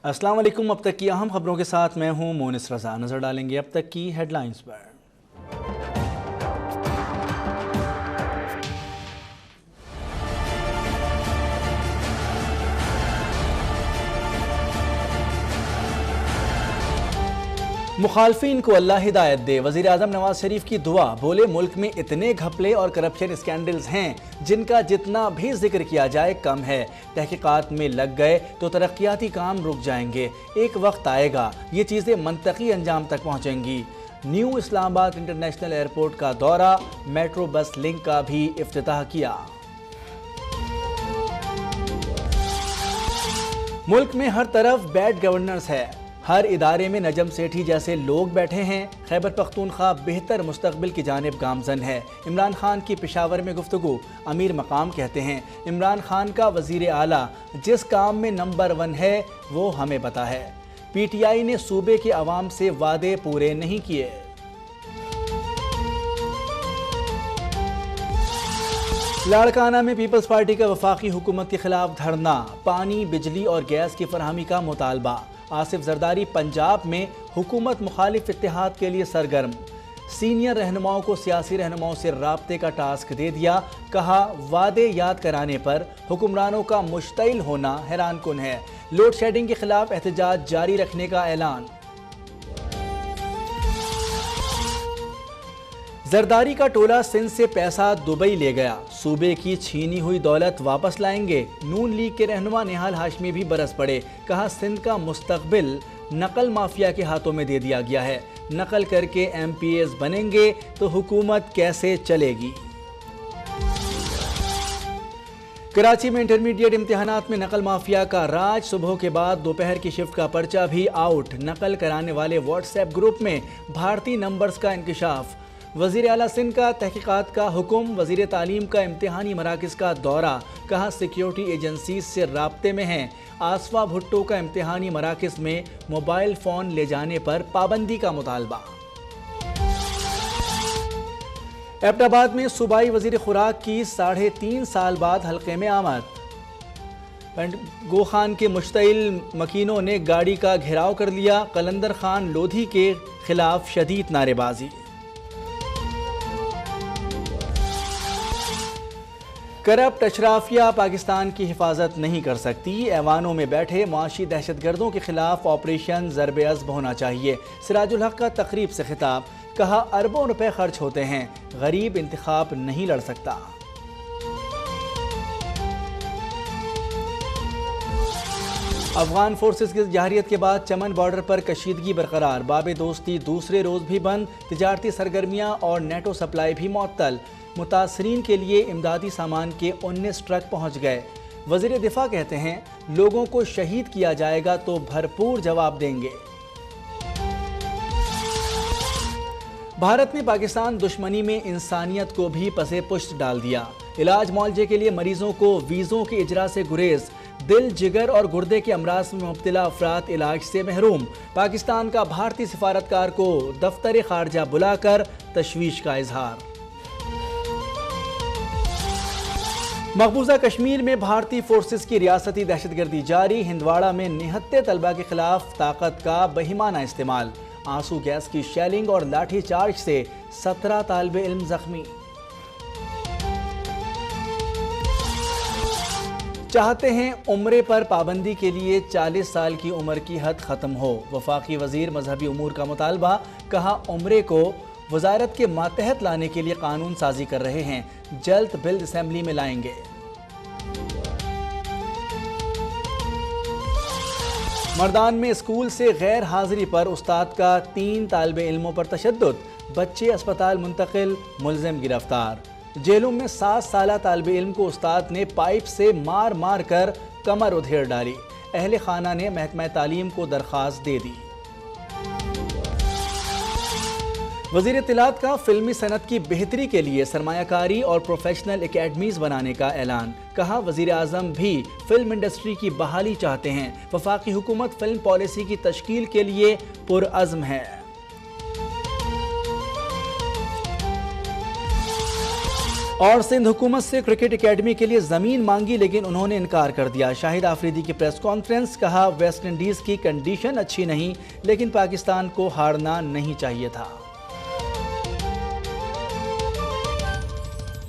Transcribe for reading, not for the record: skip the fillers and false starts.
अस्सलाम वालेकुम। अब तक की अहम खबरों के साथ मैं हूं मोनिस रजा। नजर डालेंगे अब तक की हेडलाइंस पर। मुखालफिन को अल्लाह हिदायत दे, वज़ीर आज़म नवाज शरीफ की दुआ। बोले मुल्क में इतने घपले और करप्शन स्कैंडल्स हैं जिनका जितना भी जिक्र किया जाए कम है। तहकीकात में लग गए तो तरक्याती काम रुक जाएंगे। एक वक्त आएगा ये चीज़ें मंतकी अंजाम तक पहुँचेंगी। न्यू इस्लामाबाद इंटरनेशनल एयरपोर्ट का दौरा, मेट्रो बस लिंक का भी इफ्तिताह किया। मुल्क में हर तरफ बैड गवर्नेंस है, हर इदारे में नजम सेठी जैसे लोग बैठे हैं। खैबर पख्तूनख्वा बेहतर मुस्तकबिल की जानिब गामजन है। इमरान खान की पेशावर में गुफ्तगू, अमीर मकाम कहते हैं इमरान खान का वजीर आला जिस काम में नंबर 1 है वो हमें पता है। पीटीआई ने सूबे के अवाम से वादे पूरे नहीं किए। लाड़काना में पीपल्स पार्टी का वफाकी हुकूमत के खिलाफ धरना, पानी बिजली और गैस की फरहमी का मुतालबा। आसिफ जरदारी पंजाब में हुकूमत मुखालिफ इत्तेहाद के लिए सरगर्म। सीनियर रहनुमाओं को सियासी रहनुमाओं से राब्ते का टास्क दे दिया। कहा वादे याद कराने पर हुक्मरानों का मुश्तइल होना हैरान कुन है। लोड शेडिंग के खिलाफ एहतजाज जारी रखने का ऐलान। जरदारी का टोला सिंध से पैसा दुबई ले गया, सूबे की छीनी हुई दौलत वापस लाएंगे। नून लीग के रहनुमा निहाल हाशमी भी बरस पड़े। कहा सिंध का मुस्तकबिल नकल माफिया के हाथों में दे दिया गया है। नकल करके MPs बनेंगे तो हुकूमत कैसे चलेगी। कराची में इंटरमीडिएट इम्तिहानात में नकल माफिया का राज, सुबह के बाद दोपहर की शिफ्ट का पर्चा भी आउट। नकल कराने वाले व्हाट्सएप ग्रुप में भारतीय नंबर्स का इंकशाफ। वज़ीर आला सिंध का तहकीकात का हुक्म, वज़ीर तालीम का इम्तिहानी मराकज़ का दौरा। कहा सिक्योरिटी एजेंसीज से राब्ते में हैं। आसफा भुट्टो का इम्तिहानी मराकज़ में मोबाइल फ़ोन ले जाने पर पाबंदी का मुतालबा। एबटाबाद में सूबाई वज़ीर खुराक की 3.5 साल बाद हल्के में आमद। गो खान के मुश्तइल मकीनों ने गाड़ी का घेराव कर लिया। कलंदर खान लोधी के खिलाफ शदीद नारेबाजी। करप्ट अशराफिया पाकिस्तान की हिफाजत नहीं कर सकती। ऐवानों में बैठे मुआशी दहशतगर्दों के खिलाफ ऑपरेशन ज़रबे अज़्ब होना चाहिए। सिराजुल हक का तकरीब से खिताब। कहा अरबों रुपए खर्च होते हैं, गरीब इंतखाब नहीं लड़ सकता। अफगान फोर्सेस की जाहिरियत के बाद चमन बॉर्डर पर कशीदगी बरकरार। बाबे दोस्ती दूसरे रोज भी बंद। तिजारती सरगर्मियां और नेटो सप्लाई भी मुअत्तल। मुतासरीन के लिए इमदादी सामान के 19 ट्रक पहुंच गए। वज़ीर दिफा कहते हैं लोगों को शहीद किया जाएगा तो भरपूर जवाब देंगे। भारत ने पाकिस्तान दुश्मनी में इंसानियत को भी पसे पुश्त डाल दिया। इलाज मुआलजे के लिए मरीजों को वीज़ों के इजरा से गुरेज। दिल, जिगर और गुर्दे के अमराज में मुब्तला अफराद इलाज से महरूम। पाकिस्तान का भारतीय सिफारतकार को दफ्तर खारजा बुलाकर तशवीश का इजहार। मकबूजा कश्मीर में भारतीय फोर्सेस की रियासती दहशतगर्दी जारी। हिंदवाड़ा में निहत्ते तलबा के खिलाफ ताकत का बहिमाना इस्तेमाल। आंसू गैस की शेलिंग और लाठी चार्ज से 17 तालिबे इल्म जख्मी। चाहते हैं उम्रे पर पाबंदी के लिए 40 साल की उम्र की हद खत्म हो। वफाकी वजीर मजहबी उमूर का मुतालबा। कहा उम्रे को वजारत के मातहत लाने के लिए कानून साजी कर रहे हैं, जल्द बिल असेंबली में लाएंगे। मर्दान में स्कूल से गैर हाजिरी पर उस्ताद का 3 तालिबे इल्मों पर तशद्दुद। बच्चे अस्पताल मुंतकिल, मुलजिम गिरफ्तार। जेलों में 7 साला तालिबे इल्म को उस्ताद ने पाइप से मार मार कर कमर उधेड़ डाली। अहले खाना ने महकमा तालीम को दरख्वास्त दे दी। वज़ीर इत्तलात का फिल्मी सनत की बेहतरी के लिए सरमायाकारी और प्रोफेशनल एकेडमीज बनाने का ऐलान। कहा वज़ीर आज़म भी फिल्म इंडस्ट्री की बहाली चाहते हैं। वफाकी हुकूमत फिल्म पॉलिसी की तश्कील के लिए पुरअज़्म है। اور سندھ حکومت سے کرکٹ اکیڈمی کے لیے زمین مانگی لیکن انہوں نے انکار کر دیا۔ شاہد آفریدی کی پریس کانفرنس، کہا ویسٹ انڈیز کی کنڈیشن اچھی نہیں لیکن پاکستان کو ہارنا نہیں چاہیے تھا۔